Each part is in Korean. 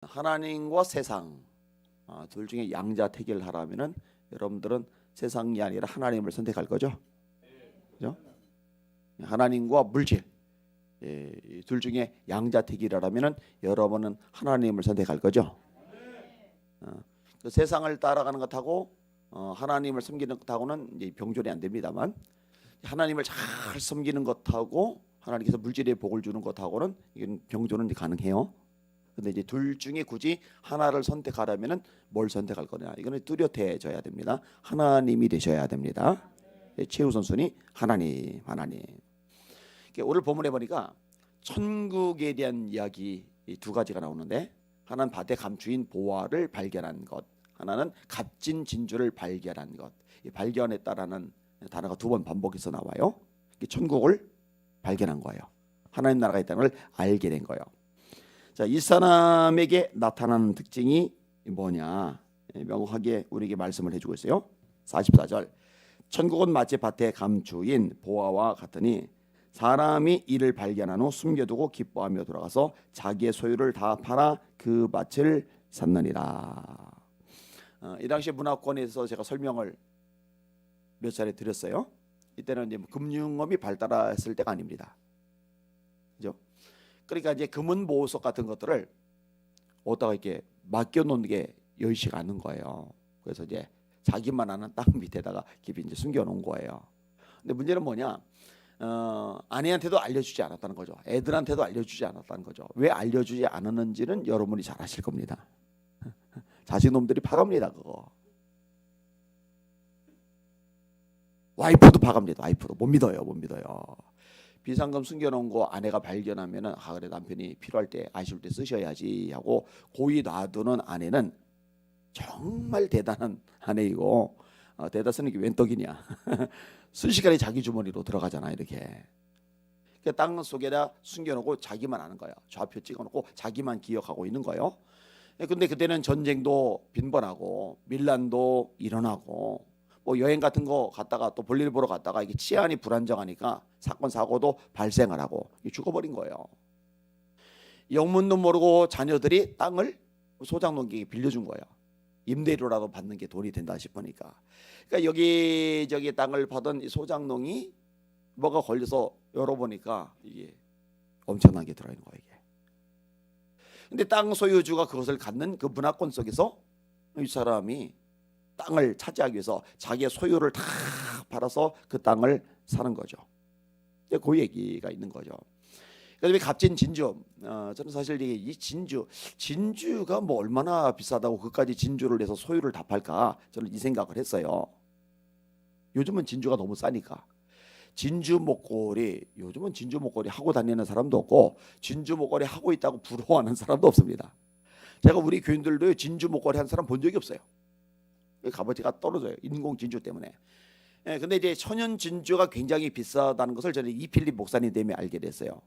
하나님과 세상 둘 중에 양자택일을 하라면은 여러분들은 세상이 아니라 하나님을 선택할 거죠. 그죠? 하나님과 물질 둘 중에 양자택일이라면은 여러분은 하나님을 선택할 거죠. 그 세상을 따라가는 것하고 하나님을 섬기는 것하고는 이제 병존이 안 됩니다만, 하나님을 잘 섬기는 것하고 하나님께서 물질의 복을 주는 것하고는 이건 병존은 가능해요. 근데 이제 둘 중에 굳이 하나를 선택하려면은 뭘 선택할 거냐? 이거는 뚜렷해져야 됩니다. 하나님이 되셔야 됩니다. 최우선순위 하나님. 오늘 본문에 보니까 천국에 대한 이야기 두 가지가 나오는데, 하나는 밭에 감추인 보화를 발견한 것, 하나는 값진 진주를 발견한 것. 이 발견했다라는 단어가 두 번 반복해서 나와요. 천국을 발견한 거예요. 하나님 나라가 있다는 걸 알게 된 거예요. 자, 이 사람에게 나타나는 특징이 뭐냐? 명확하게 우리에게 말씀을 해주고 있어요. 44절. 천국은 마치 밭에 감추인 보화와 같으니 사람이 이를 발견한 후 숨겨두고 기뻐하며 돌아가서 자기의 소유를 다 팔아 그 밭을 샀느니라. 이 당시 문화권에서 제가 설명을 몇 차례 드렸어요. 이때는 이제 금융업이 발달했을 때가 아닙니다. 그죠? 그러니까 이제 금은 보호석 같은 것들을 어디다가 이렇게 맡겨놓는 게 여의치가 않는 거예요. 그래서 이제 자기만 아는 땅 밑에다가 깊이 이제 숨겨놓은 거예요. 근데 문제는 뭐냐? 아내한테도 알려주지 않았다는 거죠. 애들한테도 알려주지 않았다는 거죠. 왜 알려주지 않았는지는 여러분이 잘 아실 겁니다. 자식놈들이 파갑니다. 그거. 와이프도 파갑니다. 와이프도 못 믿어요. 비상금 숨겨놓은 거 아내가 발견하면은 그래 남편이 필요할 때 아쉬울 때 쓰셔야지 하고 고이 놔두는 아내는 정말 대단한 아내이고, 대다 쓰는 게 웬 떡이냐. 순식간에 자기 주머니로 들어가잖아 이렇게. 그러니까 땅 속에다 숨겨놓고 자기만 아는 거예요. 좌표 찍어놓고 자기만 기억하고 있는 거예요. 근데 그때는 전쟁도 빈번하고 밀란도 일어나고 뭐 여행 같은 거 갔다가 또 볼일 보러 갔다가 이게 치안이 불안정하니까 사건 사고도 발생을 하고 죽어버린 거예요. 영문도 모르고 자녀들이 땅을 소장농객에게 빌려준 거예요. 임대료라도 받는 게 돈이 된다 싶으니까. 그러니까 여기저기 땅을 받은 이 소장농이 뭐가 걸려서 열어보니까 이게 엄청난 게 들어있는 거예요. 이게. 근데 땅 소유주가 그것을 갖는 그 문화권 속에서 이 사람이 땅을 차지하기 위해서 자기의 소유를 다 팔아서 그 땅을 사는 거죠. 그 얘기가 있는 거죠. 그다음에 값진 진주. 저는 사실 이 진주가 뭐 얼마나 비싸다고 그까지 진주를 내서 소유를 다 팔까? 저는 이 생각을 했어요. 요즘은 진주가 너무 싸니까. 요즘은 진주 목걸이 하고 다니는 사람도 없고 진주 목걸이 하고 있다고 부러워하는 사람도 없습니다. 제가 우리 교인들도 진주 목걸이 한 사람 본 적이 없어요. 값어치가 떨어져요. 인공 진주 때문에. 근데 이제 천연 진주가 굉장히 비싸다는 것을 저는 이필립 목사님 때문에 알게 됐어요.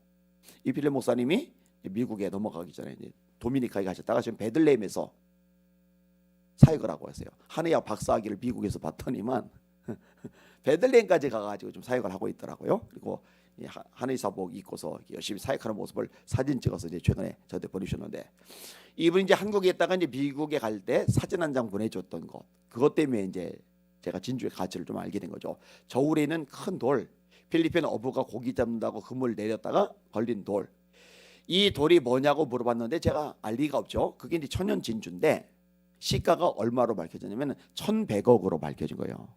이필립 목사님이 미국에 넘어가기 전에 이제 도미니카에 가셨다가 지금 베들레헴에서 사역을 하고 있어요. 한의학 박사학위를 미국에서 받더니만 베들레헴까지 가가지고 좀 사역을 하고 있더라고요. 그리고 한의사복 입고서 열심히 사역하는 모습을 사진 찍어서 이제 최근에 저한테 보내주셨는데, 이분이 이제 한국에 있다가 이제 미국에 갈 때 사진 한 장 보내줬던 것, 그것 때문에 이제 제가 진주의 가치를 좀 알게 된 거죠. 저울에 있는 큰 돌, 필리핀 어부가 고기 잡는다고 그물 내렸다가 걸린 돌, 이 돌이 뭐냐고 물어봤는데 제가 알 리가 없죠. 그게 이제 천연 진주인데 시가가 얼마로 밝혀졌냐면 1,100억으로 밝혀진 거예요.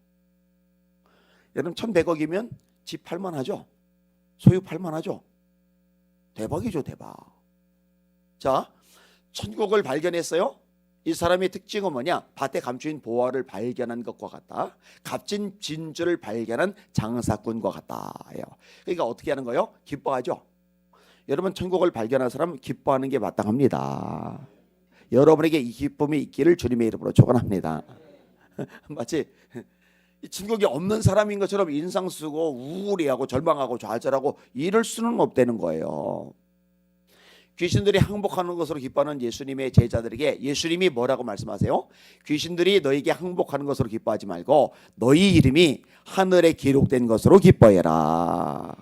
여러분 1,100억이면 집 팔만 하죠. 소유 팔만 하죠. 대박이죠, 대박. 자, 천국을 발견했어요. 이 사람의 특징은 뭐냐? 밭에 감추인 보화를 발견한 것과 같다. 값진 진주를 발견한 장사꾼과 같다. 그러니까 어떻게 하는 거예요? 기뻐하죠. 여러분 천국을 발견한 사람은 기뻐하는 게 마땅합니다. 여러분에게 이 기쁨이 있기를 주님의 이름으로 축원합니다. 마치 천국이 없는 사람인 것처럼 인상 쓰고 우울해하고 절망하고 좌절하고 이럴 수는 없다는 거예요. 귀신들이 항복하는 것으로 기뻐하는 예수님의 제자들에게 예수님이 뭐라고 말씀하세요? 귀신들이 너에게 항복하는 것으로 기뻐하지 말고 너희 이름이 하늘에 기록된 것으로 기뻐해라.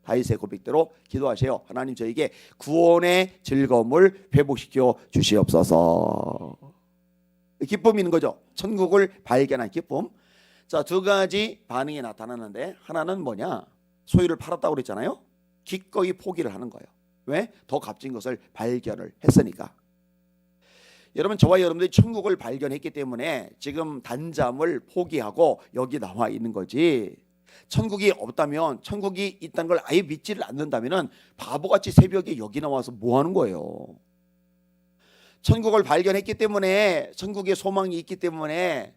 다윗의 고백대로 기도하세요. 하나님 저에게 구원의 즐거움을 회복시켜 주시옵소서. 기쁨이 있는 거죠. 천국을 발견한 기쁨. 자, 두 가지 반응이 나타나는데 하나는 뭐냐? 소유를 팔았다고 그랬잖아요. 기꺼이 포기를 하는 거예요. 왜? 더 값진 것을 발견을 했으니까. 여러분, 저와 여러분들이 천국을 발견했기 때문에 지금 단잠을 포기하고 여기 나와 있는 거지. 천국이 없다면, 천국이 있다는 걸 아예 믿지를 않는다면 바보같이 새벽에 여기 나와서 뭐 하는 거예요? 천국을 발견했기 때문에, 천국의 소망이 있기 때문에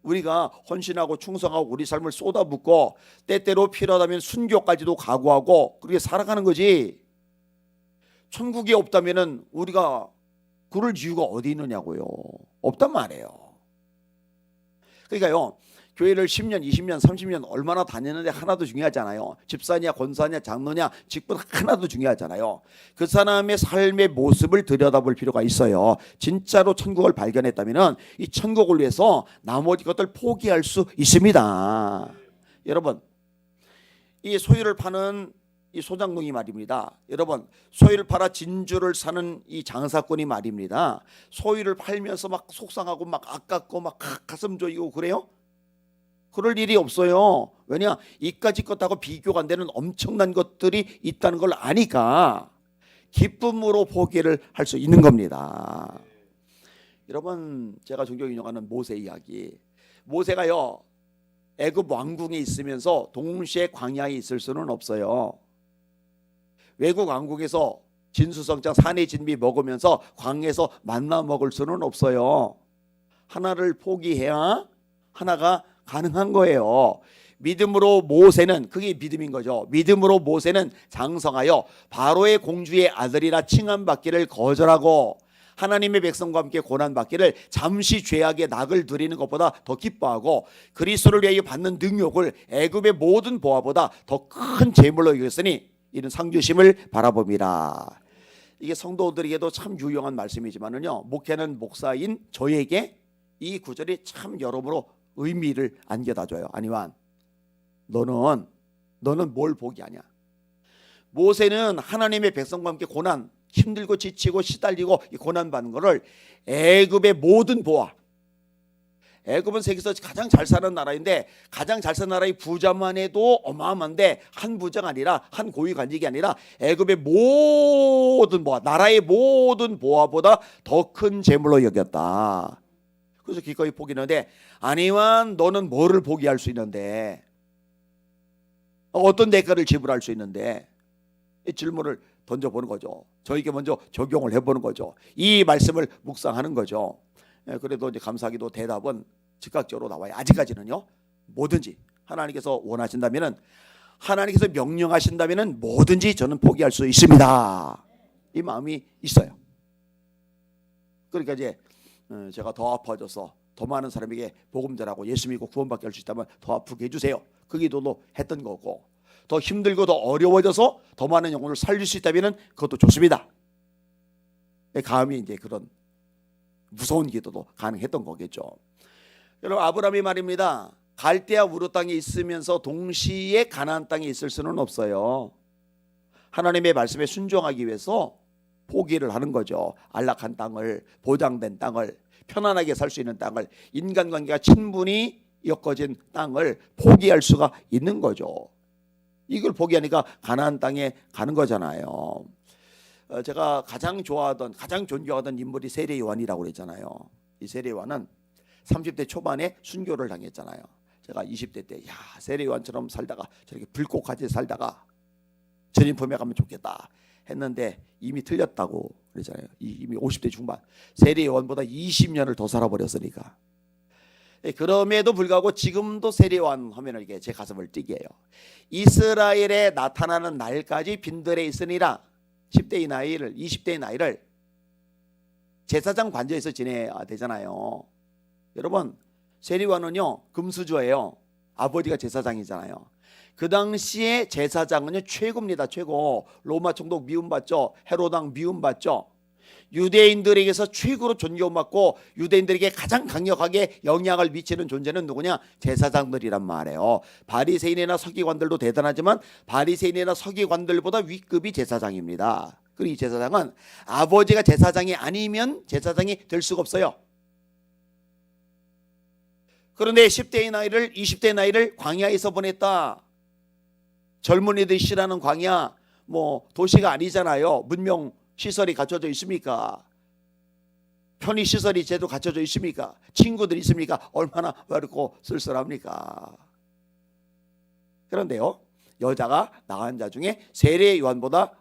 우리가 헌신하고 충성하고 우리 삶을 쏟아붓고 때때로 필요하다면 순교까지도 각오하고 그렇게 살아가는 거지. 천국이 없다면 우리가 그럴 이유가 어디 있느냐고요. 없단 말이에요. 그러니까요, 교회를 10년, 20년, 30년 얼마나 다녔는데 하나도 중요하잖아요. 집사냐, 권사냐, 장로냐, 직분 하나도 중요하잖아요. 그 사람의 삶의 모습을 들여다볼 필요가 있어요. 진짜로 천국을 발견했다면 이 천국을 위해서 나머지 것들 포기할 수 있습니다. 여러분, 이 소유를 파는 이 소장농이 말입니다. 여러분, 소유를 팔아 진주를 사는 이 장사꾼이 말입니다. 소유를 팔면서 막 속상하고 막 아깝고 막 가슴 조이고 그래요? 그럴 일이 없어요. 왜냐? 이까짓 것하고 비교가 안 되는 엄청난 것들이 있다는 걸 아니까 기쁨으로 포기를 할 수 있는 겁니다. 여러분, 제가 종종 인용하는 모세 이야기. 모세가요, 애굽 왕궁에 있으면서 동시에 광야에 있을 수는 없어요. 외국 왕국에서 진수성찬 산의 진미 먹으면서 광에서 만나 먹을 수는 없어요. 하나를 포기해야 하나가 가능한 거예요. 믿음으로 모세는, 그게 믿음인 거죠. 믿음으로 모세는 장성하여 바로의 공주의 아들이라 칭함받기를 거절하고 하나님의 백성과 함께 고난받기를 잠시 죄악의 낙을 누리는 것보다 더 기뻐하고 그리스도를 위하여 받는 능욕을 애굽의 모든 보화보다 더 큰 재물로 여겼으니 이는 상주심을 바라봅니다. 이게 성도들에게도 참 유용한 말씀이지만은요, 목회는 목사인 저에게 이 구절이 참 여러모로 의미를 안겨다 줘요. 아니완, 너는 뭘 포기하냐? 모세는 하나님의 백성과 함께 고난, 힘들고 지치고 시달리고 고난 받는 거를 애굽의 모든 보화, 애굽은 세계에서 가장 잘 사는 나라인데 가장 잘 사는 나라의 부자만 해도 어마어마한데 한 부자가 아니라 한 고위 관직이 아니라 애굽의 모든 보화, 나라의 모든 보화보다 더 큰 재물로 여겼다. 그래서 기꺼이 포기하는데, 아니완, 너는 뭐를 포기할 수 있는데, 어떤 대가를 지불할 수 있는데, 이 질문을 던져보는 거죠. 저에게 먼저 적용을 해보는 거죠. 이 말씀을 묵상하는 거죠. 그래도 이제 감사하게도 대답은 즉각적으로 나와요. 아직까지는요, 뭐든지 하나님께서 원하신다면은, 하나님께서 명령하신다면은 뭐든지 저는 포기할 수 있습니다. 이 마음이 있어요. 그러니까 이제 제가 더 아파져서 더 많은 사람에게 복음 전하고 예수 믿고 구원받게 할 수 있다면 더 아프게 해주세요. 그 기도도 했던 거고, 더 힘들고 더 어려워져서 더 많은 영혼을 살릴 수 있다면 그것도 좋습니다. 감히 이제 그런 무서운 기도도 가능했던 거겠죠. 여러분, 아브라함이 말입니다. 갈대아 우르 땅에 있으면서 동시에 가나안 땅에 있을 수는 없어요. 하나님의 말씀에 순종하기 위해서 포기를 하는 거죠. 안락한 땅을, 보장된 땅을, 편안하게 살 수 있는 땅을, 인간관계가 친분이 엮어진 땅을 포기할 수가 있는 거죠. 이걸 포기하니까 가나안 땅에 가는 거잖아요. 제가 가장 좋아하던, 가장 존경하던 인물이 세례 요한이라고 그랬잖아요. 이 세례 요한은 30대 초반에 순교를 당했잖아요. 제가 20대 때, 야, 세례 요한처럼 살다가 저렇게 불꽃같이 살다가 전인품에 가면 좋겠다 했는데 이미 틀렸다고 그랬잖아요. 이미 50대 중반, 세례 요한보다 20년을 더 살아버렸으니까. 그럼에도 불구하고 지금도 세례 요한 하면 이게 제 가슴을 뛰게 해요. 이스라엘에 나타나는 날까지 빈들에 있으니라. 10대의 나이를, 20대의 나이를 제사장 관저에서 지내야 되잖아요. 여러분, 세례 요한은요, 금수저예요. 아버지가 제사장이잖아요. 그 당시에 제사장은요, 최고입니다. 최고. 로마 총독 미움받죠. 헤로당 미움받죠. 유대인들에게서 최고로 존경받고 유대인들에게 가장 강력하게 영향을 미치는 존재는 누구냐? 제사장들이란 말이에요. 바리새인이나 서기관들도 대단하지만 바리새인이나 서기관들보다 윗급이 제사장입니다. 그리고 이 제사장은 아버지가 제사장이 아니면 제사장이 될 수가 없어요. 그런데 10대의 나이를 20대의 나이를 광야에서 보냈다. 젊은이들이 싫어하는 광야, 뭐 도시가 아니잖아요. 문명 시설이 갖춰져 있습니까? 편의 시설이 제대로 갖춰져 있습니까? 친구들이 있습니까? 얼마나 외롭고 쓸쓸합니까? 그런데요, 여자가 낳은 자 중에 세례 요한보다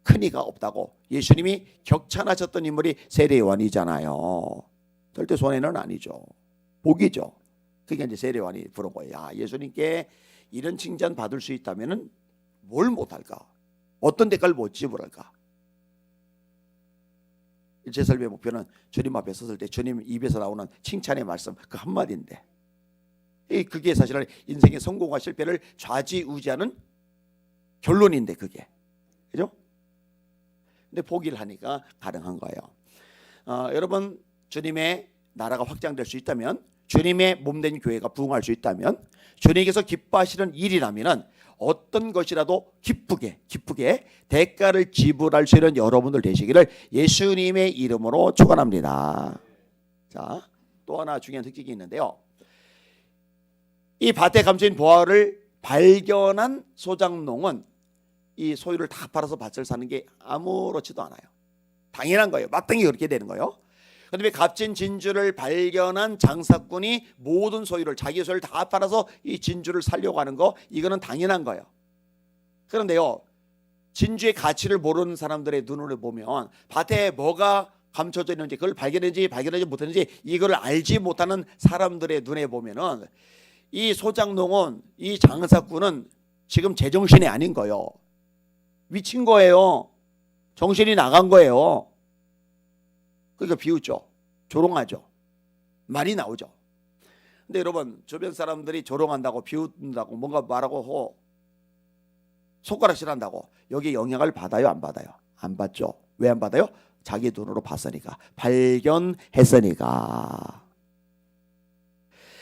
큰 이가 없다고 예수님이 격찬하셨던 인물이 세례 요한이잖아요. 절대 손해는 아니죠. 복이죠. 그게 이제 세례 요한이 부른 거예요. 야, 예수님께 이런 칭찬 받을 수 있다면은 뭘 못할까? 어떤 대가를 못 지불할까? 제 삶의 목표는 주님 앞에 섰을 때 주님 입에서 나오는 칭찬의 말씀 그 한마디인데, 그게 사실은 인생의 성공과 실패를 좌지우지하는 결론인데, 그게 그죠? 근데 포기를 하니까 가능한 거예요. 여러분, 주님의 나라가 확장될 수 있다면, 주님의 몸된 교회가 부흥할 수 있다면, 주님께서 기뻐하시는 일이라면은 어떤 것이라도 기쁘게 대가를 지불할 수 있는 여러분들 되시기를 예수님의 이름으로 축원합니다. 자, 또 하나 중요한 특징이 있는데요. 이 밭에 감춰진 보화를 발견한 소장농은 이 소유를 다 팔아서 밭을 사는 게 아무렇지도 않아요. 당연한 거예요. 마땅히 그렇게 되는 거예요. 그런데 값진 진주를 발견한 장사꾼이 모든 소유를, 자기 소유를 다 팔아서 이 진주를 살려고 하는 거, 이거는 당연한 거예요. 그런데요, 진주의 가치를 모르는 사람들의 눈으로 보면 밭에 뭐가 감춰져 있는지, 그걸 발견하지 못했는지 이걸 알지 못하는 사람들의 눈에 보면은 이 소장농은, 이 장사꾼은 지금 제정신이 아닌 거예요. 미친 거예요. 정신이 나간 거예요. 그러니까 비웃죠. 조롱하죠. 말이 나오죠. 근데 여러분, 주변 사람들이 조롱한다고, 비웃는다고, 뭔가 말하고 손가락질한다고 여기에 영향을 받아요, 안 받아요? 안 받죠. 왜 안 받아요? 자기 눈으로 봤으니까, 발견했으니까.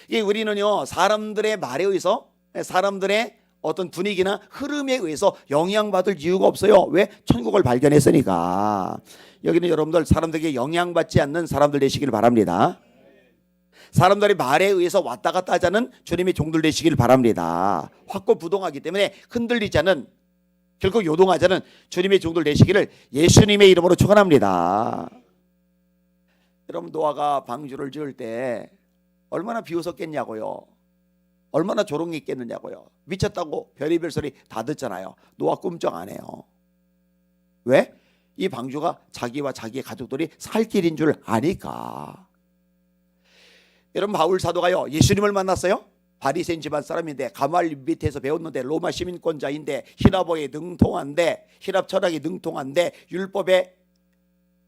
이게 우리는요, 사람들의 말에 의해서, 사람들의 어떤 분위기나 흐름에 의해서 영향받을 이유가 없어요. 왜? 천국을 발견했으니까. 여기는 여러분들 사람들에게 영향받지 않는 사람들 되시길 바랍니다. 사람들의 말에 의해서 왔다 갔다 하지 않는 주님의 종들 되시길 바랍니다. 확고부동하기 때문에 흔들리지 않는, 결코 요동하지 않는 주님의 종들 되시기를 예수님의 이름으로 축원합니다. 여러분, 노아가 방주를 지을 때 얼마나 비웃었겠냐고요. 얼마나 조롱했겠느냐고요. 미쳤다고 별의별 소리 다 듣잖아요. 노아 꿈쩍 안 해요. 왜? 이 방주가 자기와 자기의 가족들이 살 길인 줄 아니까. 여러분, 바울 사도가요, 예수님을 만났어요. 바리새인 집안 사람인데, 가말리엘 밑에서 배웠는데, 로마 시민권자인데, 히랍어에 능통한데, 히랍 철학에 능통한데, 율법에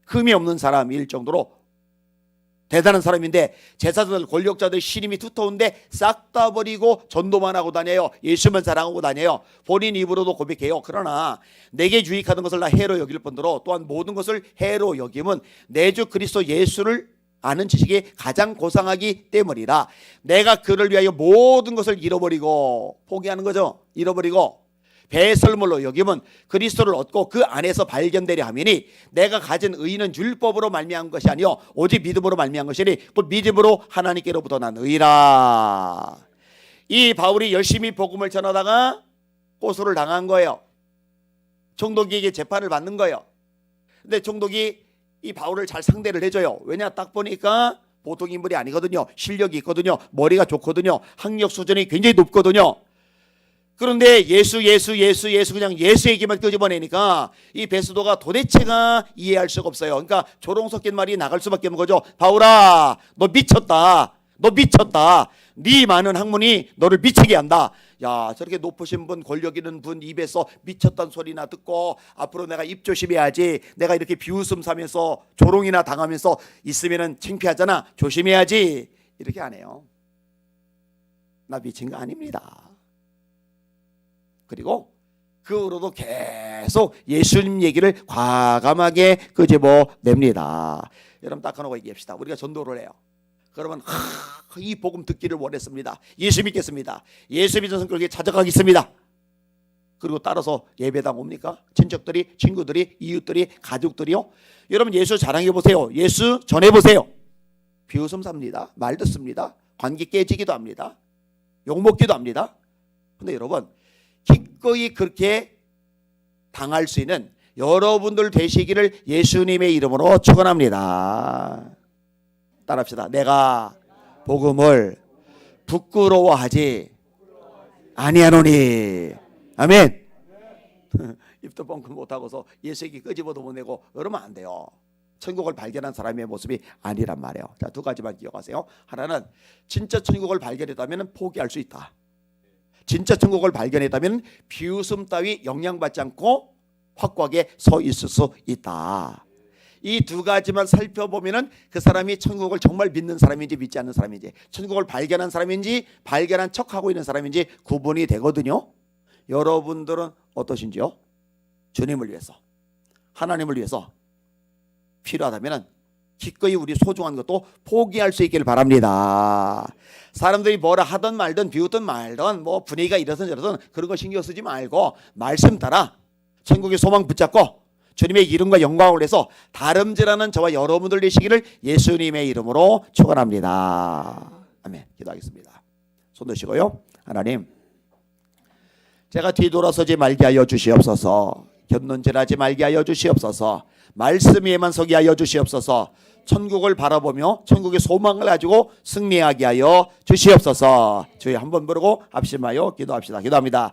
흠이 없는 사람일 정도로 대단한 사람인데, 제사장들, 권력자들 신임이 두터운데 싹 다 버리고 전도만 하고 다녀요. 예수만 자랑하고 다녀요. 본인 입으로도 고백해요. 그러나 내게 유익하는 것을 나 해로 여길 뿐더러 또한 모든 것을 해로 여김은 내 주 그리스도 예수를 아는 지식이 가장 고상하기 때문이라. 내가 그를 위하여 모든 것을 잃어버리고, 포기하는 거죠. 잃어버리고 배설물로 여김은 그리스도를 얻고 그 안에서 발견되려 함이니, 내가 가진 의는 율법으로 말미암은 것이 아니요 오직 믿음으로 말미암은 것이니 그 믿음으로 하나님께로부터 난 의라. 이 바울이 열심히 복음을 전하다가 고소를 당한 거예요. 총독에게 재판을 받는 거예요. 근데 총독이 이 바울을 잘 상대를 해줘요. 왜냐, 딱 보니까 보통 인물이 아니거든요. 실력이 있거든요. 머리가 좋거든요. 학력 수준이 굉장히 높거든요. 그런데 예수 그냥 예수 얘기만 끄집어내니까 이 베스도가 도대체가 이해할 수가 없어요. 그러니까 조롱 섞인 말이 나갈 수밖에 없는 거죠. 바울아, 너 미쳤다. 네 많은 학문이 너를 미치게 한다. 야, 저렇게 높으신 분, 권력 있는 분 입에서 미쳤다는 소리나 듣고 앞으로 내가 입 조심해야지. 내가 이렇게 비웃음 사면서 조롱이나 당하면서 있으면은 창피하잖아. 조심해야지. 이렇게 안 해요. 나 미친 거 아닙니다. 그리고 그 후로도 계속 예수님 얘기를 과감하게 끄집어냅니다. 여러분 딱 하나 얘기합시다. 우리가 전도를 해요. 그러면 이 복음 듣기를 원했습니다. 예수 믿겠습니다. 예수 믿는 성교에 찾아가겠습니다. 그리고 따라서 예배당 옵니까? 친척들이, 친구들이, 이웃들이, 가족들이요. 여러분 예수 자랑해 보세요. 예수 전해 보세요. 비웃음 삽니다. 말 듣습니다. 관계 깨지기도 합니다. 욕먹기도 합니다. 근데 여러분 기꺼이 그렇게 당할 수 있는 여러분들 되시기를 예수님의 이름으로 축원합니다. 따라합시다. 내가 복음을 부끄러워하지 아니하노니. 아멘. 입도 뻥끗 못하고서 예수 얘기 끄집어도 못 내고 그러면 안 돼요. 천국을 발견한 사람의 모습이 아니란 말이에요. 자, 두 가지만 기억하세요. 하나는 진짜 천국을 발견했다면 포기할 수 있다. 진짜 천국을 발견했다면 비웃음 따위 영향받지 않고 확고하게 서 있을 수 있다. 이 두 가지만 살펴보면은 그 사람이 천국을 정말 믿는 사람인지 믿지 않는 사람인지, 천국을 발견한 사람인지 발견한 척하고 있는 사람인지 구분이 되거든요. 여러분들은 어떠신지요? 주님을 위해서, 하나님을 위해서 필요하다면 기꺼이 우리 소중한 것도 포기할 수 있기를 바랍니다. 사람들이 뭐라 하든 말든 비웃든 말든 뭐 분위기가 이러든 저러든 그런 거 신경 쓰지 말고 말씀 따라 천국의 소망 붙잡고 주님의 이름과 영광을 위해서 다름질하는 저와 여러분들 되시기를 예수님의 이름으로 축원합니다. 아멘. 기도하겠습니다. 손 드시고요. 하나님, 제가 뒤돌아서지 말게 하여 주시옵소서. 곁눈질하지 말게 하여 주시옵소서. 말씀 위에만 서게 하여 주시옵소서. 천국을 바라보며 천국의 소망을 가지고 승리하게 하여 주시옵소서. 주여 한번 부르고 합심하여 기도합시다. 기도합니다.